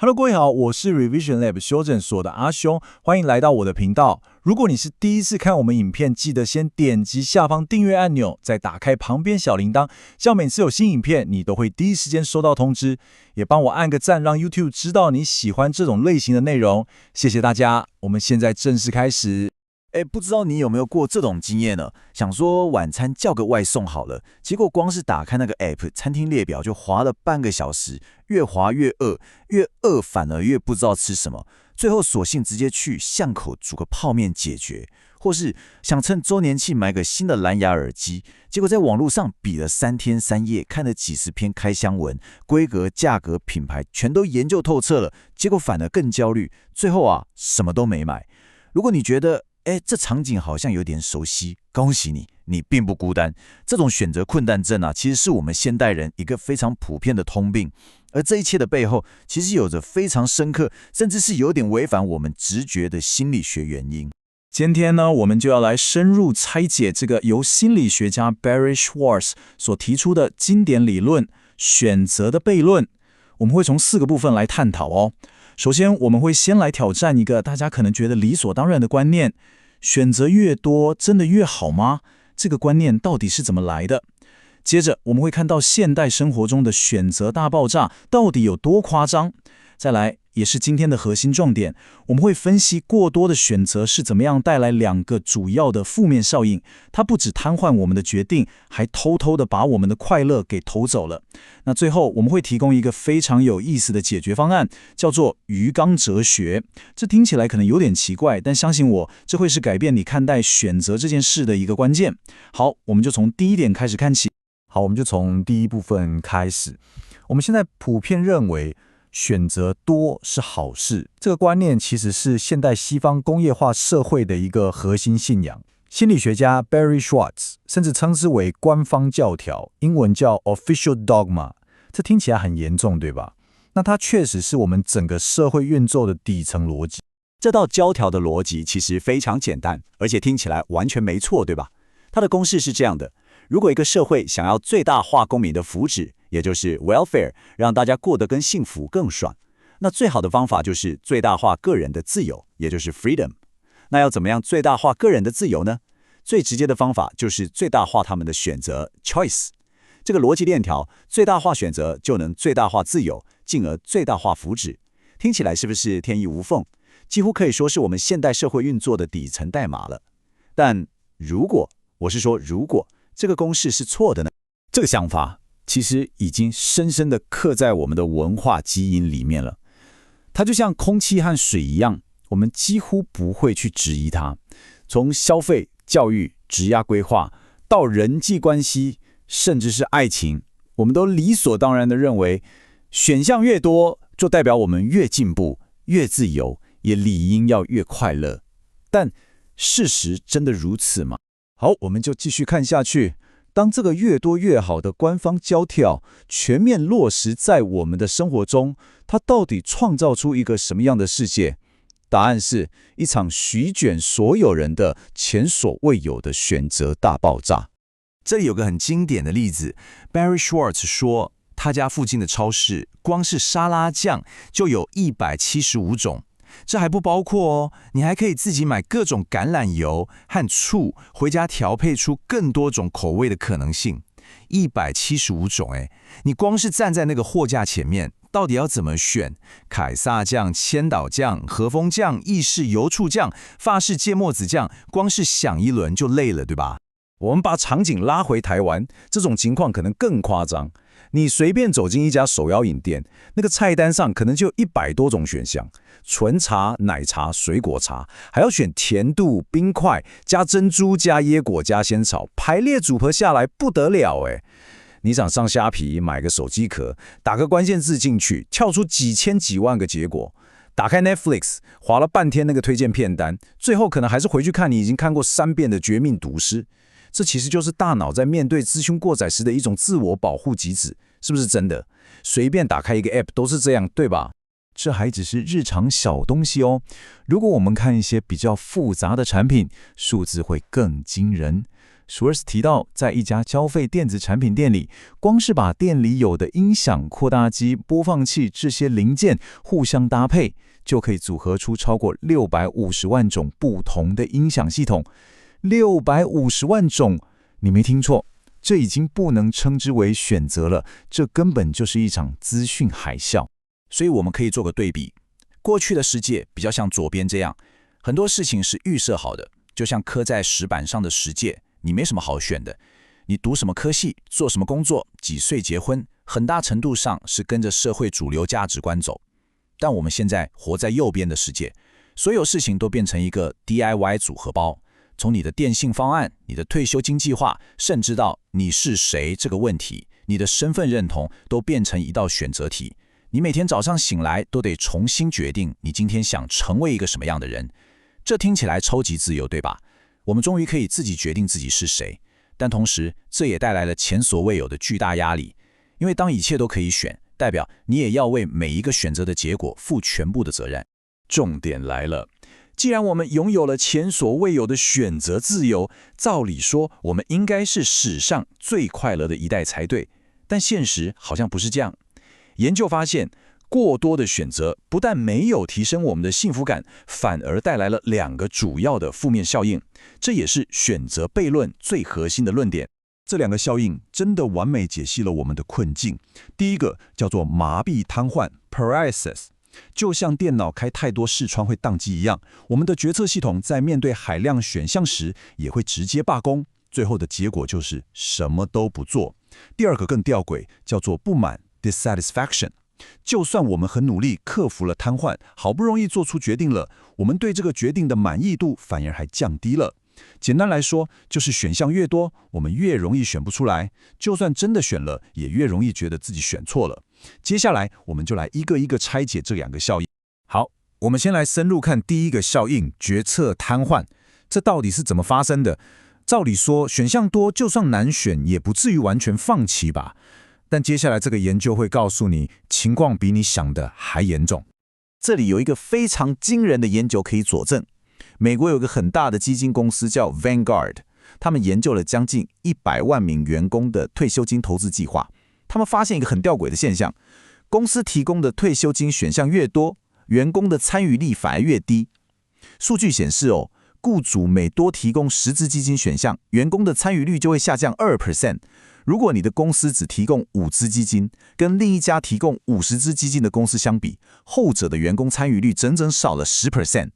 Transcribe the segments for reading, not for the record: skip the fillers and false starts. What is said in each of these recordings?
Hello，各位好，我是 Revision Lab 修正所的阿兄，欢迎来到我的频道。如果你是第一次看我们影片，记得先点击下方订阅按钮，再打开旁边小铃铛，这样每次有新影片，你都会第一时间收到通知。也帮我按个赞，让 YouTube 知道你喜欢这种类型的内容。谢谢大家，我们现在正式开始。不知道你有没有过这种经验呢？想说晚餐叫个外送好了，结果光是打开那个 App 餐厅列表就滑了半个小时，越滑越饿，越饿反而越不知道吃什么，最后索性直接去巷口煮个泡面解决，或是想趁周年庆买个新的蓝牙耳机，结果在网络上比了3天3夜，看了几十篇开箱文，规格、价格、品牌全都研究透彻了，结果反而更焦虑，最后什么都没买。如果你觉得这场景好像有点熟悉，恭喜你，你并不孤单。这种选择困难症其实是我们现代人一个非常普遍的通病。而这一切的背后，其实有着非常深刻，甚至是有点违反我们直觉的心理学原因。今天呢，我们就要来深入拆解这个由心理学家 Barry Schwartz 所提出的经典理论——选择的悖论。我们会从4个部分来探讨哦。首先，我们会先来挑战一个大家可能觉得理所当然的观念：选择越多，真的越好吗？这个观念到底是怎么来的？接着，我们会看到现代生活中的选择大爆炸到底有多夸张。再来，也是今天的核心重点，我们会分析过多的选择是怎么样带来2个主要的负面效应。它不只瘫痪我们的决定，还偷偷的把我们的快乐给偷走了。那最后，我们会提供一个非常有意思的解决方案，叫做鱼缸哲学。这听起来可能有点奇怪，但相信我，这会是改变你看待选择这件事的一个关键。好，我们就从第一点开始看起。好，我们就从第一部分开始。我们现在普遍认为选择多是好事，这个观念其实是现代西方工业化社会的一个核心信仰。心理学家 Barry Schwartz 甚至称之为官方教条，英文叫 official dogma。这听起来很严重，对吧？那它确实是我们整个社会运作的底层逻辑。这道教条的逻辑其实非常简单，而且听起来完全没错，对吧？它的公式是这样的：如果一个社会想要最大化公民的福祉，也就是 welfare， 让大家过得更幸福更爽，那最好的方法就是最大化个人的自由，也就是 freedom。 那要怎么样最大化个人的自由呢？最直接的方法就是最大化他们的选择 choice。 这个逻辑链条，最大化选择就能最大化自由，进而最大化福祉。听起来是不是天衣无缝？几乎可以说是我们现代社会运作的底层代码了。但如果这个公式是错的呢？这个想法其实已经深深地刻在我们的文化基因里面了。它就像空气和水一样，我们几乎不会去质疑它。从消费、教育、职业规划到人际关系，甚至是爱情，我们都理所当然地认为，选项越多，就代表我们越进步、越自由，也理应要越快乐。但事实真的如此吗？好，我们就继续看下去。当这个越多越好的官方教条全面落实在我们的生活中，它到底创造出一个什么样的世界？答案是一场席卷所有人的前所未有的选择大爆炸。这里有个很经典的例子， Barry Schwartz 说，他家附近的超市光是沙拉酱就有175种，这还不包括你还可以自己买各种橄榄油和醋回家调配出更多种口味的可能性。175种你光是站在那个货架前面，到底要怎么选？凯撒酱、千岛酱、和风酱、意式油醋酱、法式芥末子酱，光是想一轮就累了，对吧？我们把场景拉回台湾，这种情况可能更夸张。你随便走进一家手摇饮店，那个菜单上可能就100多种选项，纯茶、奶茶、水果茶，还要选甜度、冰块、加珍珠、加椰果、加仙草，排列组合下来不得了你想上虾皮买个手机壳，打个关键字进去，跳出几千几万个结果。打开 Netflix， 划了半天那个推荐片单，最后可能还是回去看你已经看过3遍的《绝命毒师》。这其实就是大脑在面对资讯过载时的一种自我保护机制，是不是真的？随便打开一个 App 都是这样，对吧？这还只是日常小东西哦。如果我们看一些比较复杂的产品，数字会更惊人。Schwartz 提到，在一家消费电子产品店里，光是把店里有的音响、扩大机、播放器这些零件互相搭配，就可以组合出超过650万种不同的音响系统。650万种，你没听错，这已经不能称之为选择了，这根本就是一场资讯海啸。所以我们可以做个对比，过去的世界比较像左边这样，很多事情是预设好的，就像刻在石板上的世界，你没什么好选的。你读什么科系，做什么工作，几岁结婚，很大程度上是跟着社会主流价值观走。但我们现在活在右边的世界，所有事情都变成一个 DIY 组合包，从你的电信方案、你的退休金计划，甚至到你是谁这个问题，你的身份认同都变成一道选择题。你每天早上醒来都得重新决定你今天想成为一个什么样的人。这听起来超级自由，对吧？我们终于可以自己决定自己是谁，但同时这也带来了前所未有的巨大压力，因为当一切都可以选，代表你也要为每一个选择的结果负全部的责任。重点来了，既然我们拥有了前所未有的选择自由，照理说我们应该是史上最快乐的一代才对，但现实好像不是这样。研究发现，过多的选择不但没有提升我们的幸福感，反而带来了2个主要的负面效应，这也是选择悖论最核心的论点。这2个效应真的完美解析了我们的困境。第一个叫做麻痹瘫痪 （paralysis）， 就像电脑开太多视窗会宕机一样，我们的决策系统在面对海量选项时也会直接罢工，最后的结果就是什么都不做。第2个更吊诡，叫做不满 dissatisfaction。就算我们很努力克服了瘫痪，好不容易做出决定了，我们对这个决定的满意度反而还降低了。简单来说，就是选项越多，我们越容易选不出来，就算真的选了，也越容易觉得自己选错了。接下来，我们就来一个一个拆解这2个效应。好，我们先来深入看第一个效应——决策瘫痪。这到底是怎么发生的？照理说，选项多，就算难选，也不至于完全放弃吧。但接下来这个研究会告诉你，情况比你想的还严重。这里有一个非常惊人的研究可以佐证。美国有个很大的基金公司叫 Vanguard， 他们研究了将近100万名员工的退休金投资计划。他们发现一个很吊诡的现象，公司提供的退休金选项越多，员工的参与率反而越低。数据显示雇主每多提供10支基金选项，员工的参与率就会下降 2%。如果你的公司只提供5支基金，跟另一家提供50支基金的公司相比，后者的员工参与率整整少了 10%。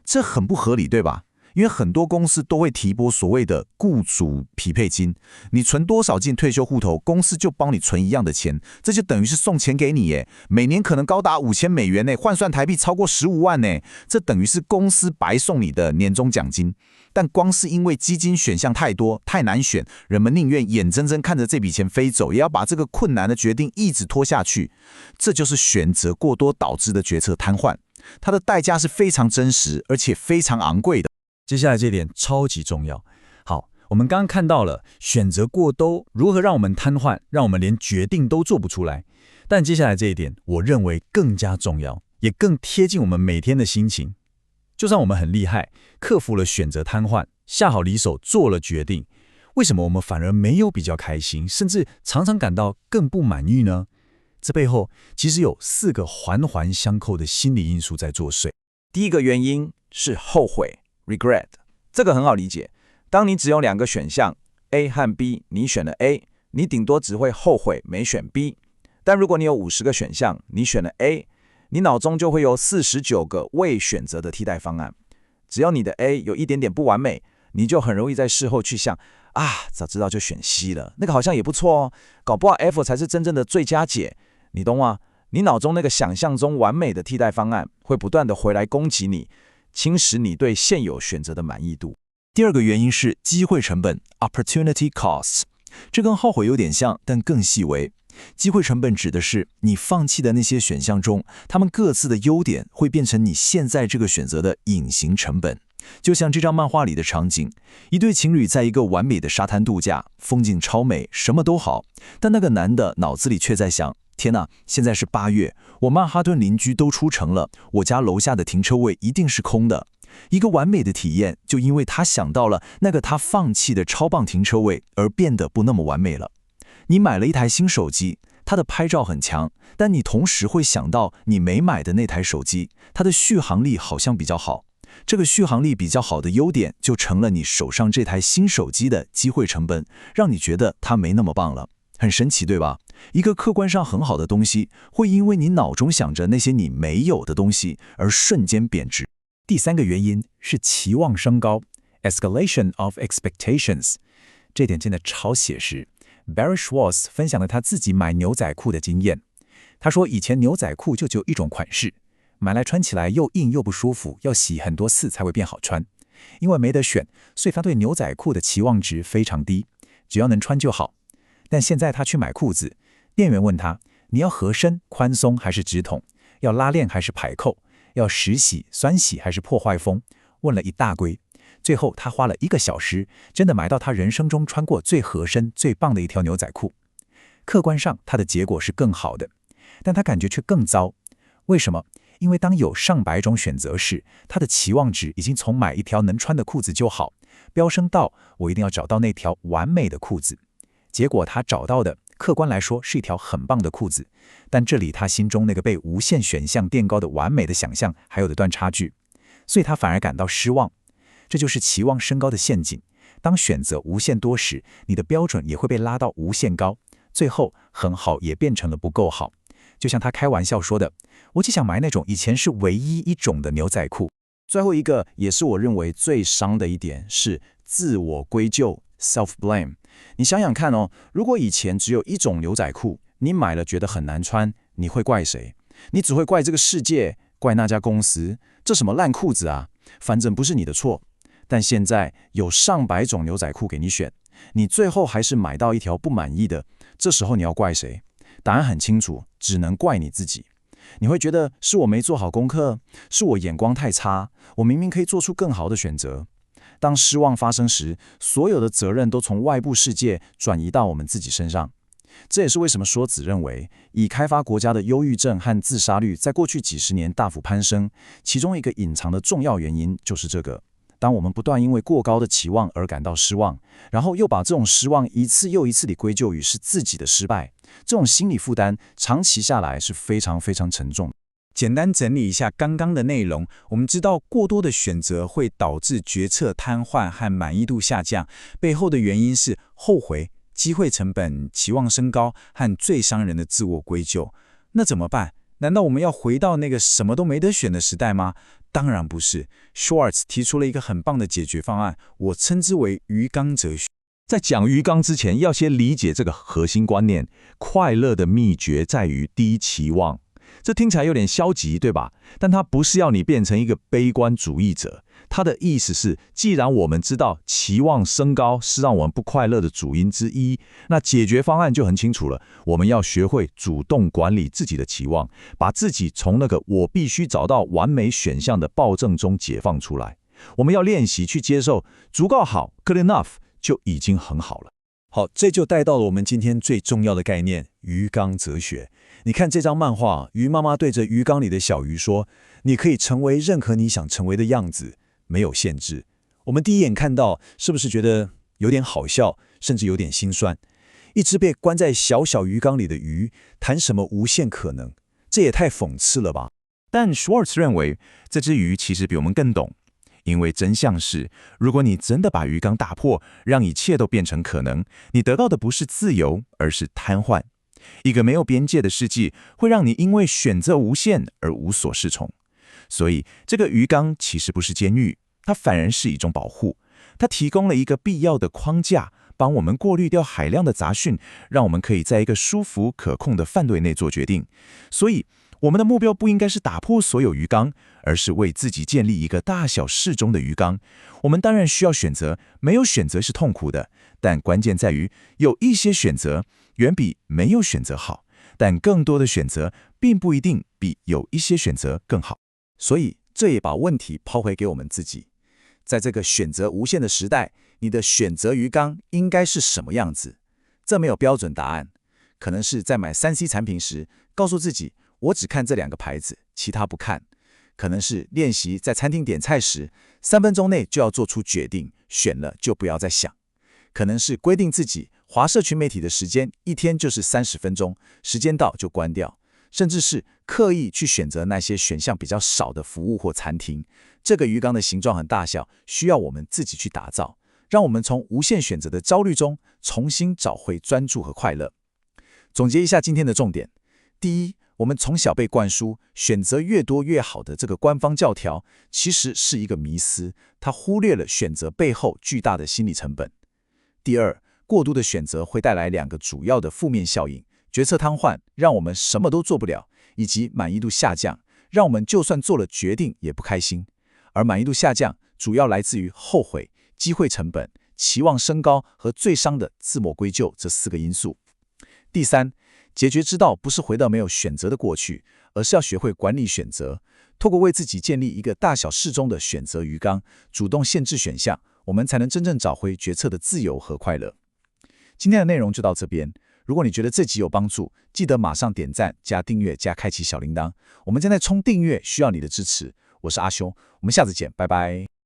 这很不合理，对吧？因为很多公司都会提拨所谓的雇主匹配金，你存多少进退休户头，公司就帮你存一样的钱，这就等于是送钱给你耶，每年可能高达$5000呢，换算台币超过15万呢，这等于是公司白送你的年终奖金。但光是因为基金选项太多太难选，人们宁愿眼睁睁看着这笔钱飞走，也要把这个困难的决定一直拖下去。这就是选择过多导致的决策瘫痪，它的代价是非常真实而且非常昂贵的。接下来这点超级重要。好，我们刚刚看到了选择过多如何让我们瘫痪，让我们连决定都做不出来。但接下来这一点，我认为更加重要，也更贴近我们每天的心情。就算我们很厉害，克服了选择瘫痪，下好离手做了决定，为什么我们反而没有比较开心，甚至常常感到更不满意呢？这背后其实有4个环环相扣的心理因素在作祟。第一个原因是后悔 regret， 这个很好理解。当你只有2个选项 A 和 B， 你选了 A， 你顶多只会后悔没选 B。但如果你有50个选项，你选了 A， 你脑中就会有49个未选择的替代方案。只要你的 A 有一点点不完美，你就很容易在事后去想，早知道就选 C 了，那个好像也不错哦，搞不好 F 才是真正的最佳解。你懂吗？你脑中那个想象中完美的替代方案会不断的回来攻击你，侵蚀你对现有选择的满意度。第2个原因是机会成本 opportunity costs， 这跟后悔有点像，但更细微。机会成本指的是你放弃的那些选项中，他们各自的优点会变成你现在这个选择的隐形成本。就像这张漫画里的场景，一对情侣在一个完美的沙滩度假，风景超美，什么都好，但那个男的脑子里却在想，天哪，现在是8月，我曼哈顿邻居都出城了，我家楼下的停车位一定是空的。一个完美的体验，就因为他想到了那个他放弃的超棒停车位，而变得不那么完美了。你买了一台新手机，它的拍照很强，但你同时会想到你没买的那台手机，它的续航力好像比较好。这个续航力比较好的优点，就成了你手上这台新手机的机会成本，让你觉得它没那么棒了。很神奇，对吧？一个客观上很好的东西，会因为你脑中想着那些你没有的东西，而瞬间贬值。第三个原因是期望升高 （escalation of expectations），这点真的超写实。Barry Schwartz 分享了他自己买牛仔裤的经验。他说，以前牛仔裤就只有一种款式，买来穿起来又硬又不舒服，要洗很多次才会变好穿。因为没得选，所以他对牛仔裤的期望值非常低，只要能穿就好。但现在他去买裤子，店员问他：“你要合身、宽松还是直筒？要拉链还是排扣？要实洗、酸洗还是破坏风？”问了一大堆。最后他花了1个小时，真的买到他人生中穿过最合身、最棒的一条牛仔裤。客观上他的结果是更好的，但他感觉却更糟。为什么？因为当有上百种选择时，他的期望值已经从买一条能穿的裤子就好，飙升到我一定要找到那条完美的裤子。结果他找到的，客观来说是一条很棒的裤子，但这里他心中那个被无限选项垫高的完美的想象还有一段差距，所以他反而感到失望。这就是期望升高的陷阱。当选择无限多时，你的标准也会被拉到无限高，最后很好也变成了不够好。就像他开玩笑说的，我只想买那种以前是唯一一种的牛仔裤。最后一个也是我认为最伤的一点是自我归咎 self-blame。你想想看哦，如果以前只有一种牛仔裤，你买了觉得很难穿，你会怪谁？你只会怪这个世界，怪那家公司，这什么烂裤子啊，反正不是你的错。但现在有上百种牛仔裤给你选，你最后还是买到一条不满意的，这时候你要怪谁？答案很清楚，只能怪你自己。你会觉得是我没做好功课，是我眼光太差，我明明可以做出更好的选择。当失望发生时，所有的责任都从外部世界转移到我们自己身上。这也是为什么说子认为，已开发国家的忧郁症和自杀率在过去几十年大幅攀升，其中一个隐藏的重要原因就是这个。当我们不断因为过高的期望而感到失望，然后又把这种失望一次又一次地归咎于是自己的失败，这种心理负担长期下来是非常非常沉重的。简单整理一下刚刚的内容，我们知道过多的选择会导致决策瘫痪和满意度下降，背后的原因是后悔、机会成本、期望升高和最伤人的自我归咎。那怎么办？难道我们要回到那个什么都没得选的时代吗？当然不是。Schwartz 提出了一个很棒的解决方案，我称之为鱼缸哲学。在讲鱼缸之前，要先理解这个核心观念：快乐的秘诀在于低期望。这听起来有点消极，对吧？但它不是要你变成一个悲观主义者。它的意思是，既然我们知道期望升高是让我们不快乐的主因之一，那解决方案就很清楚了。我们要学会主动管理自己的期望，把自己从那个我必须找到完美选项的暴政中解放出来。我们要练习去接受足够好 ，good enough 就已经很好了。好，这就带到了我们今天最重要的概念——鱼缸哲学。你看这张漫画，鱼妈妈对着鱼缸里的小鱼说：“你可以成为任何你想成为的样子，没有限制。”我们第一眼看到，是不是觉得有点好笑，甚至有点心酸？一只被关在小小鱼缸里的鱼，谈什么无限可能？这也太讽刺了吧！但 Schwartz 认为，这只鱼其实比我们更懂。因为真相是，如果你真的把鱼缸打破，让一切都变成可能，你得到的不是自由，而是瘫痪。一个没有边界的世界，会让你因为选择无限而无所适从。所以，这个鱼缸其实不是监狱，它反而是一种保护。它提供了一个必要的框架，帮我们过滤掉海量的杂讯，让我们可以在一个舒服可控的范围内做决定。所以，我们的目标不应该是打破所有鱼缸，而是为自己建立一个大小适中的鱼缸。我们当然需要选择，没有选择是痛苦的，但关键在于有一些选择远比没有选择好，但更多的选择并不一定比有一些选择更好。所以，这也把问题抛回给我们自己。在这个选择无限的时代，你的选择鱼缸应该是什么样子？这没有标准答案。可能是在买3C 产品时，告诉自己我只看这2个牌子，其他不看。可能是练习在餐厅点菜时，3分钟内就要做出决定，选了就不要再想。可能是规定自己滑社群媒体的时间，一天就是30分钟，时间到就关掉。甚至是刻意去选择那些选项比较少的服务或餐厅。这个鱼缸的形状和大小需要我们自己去打造，让我们从无限选择的焦虑中重新找回专注和快乐。总结一下今天的重点：第一，我们从小被灌输选择越多越好的这个官方教条，其实是一个迷思，它忽略了选择背后巨大的心理成本。第二，过度的选择会带来2个主要的负面效应：决策瘫痪，让我们什么都做不了；以及满意度下降，让我们就算做了决定也不开心。而满意度下降主要来自于后悔、机会成本、期望升高和最伤的自我归咎这4个因素。第三，解决之道不是回到没有选择的过去，而是要学会管理选择，透过为自己建立一个大小适中的选择鱼缸，主动限制选项，我们才能真正找回决策的自由和快乐。今天的内容就到这边。如果你觉得这集有帮助，记得马上点赞、加订阅、加开启小铃铛。我们正在冲订阅，需要你的支持。我是阿修，我们下次见，拜拜。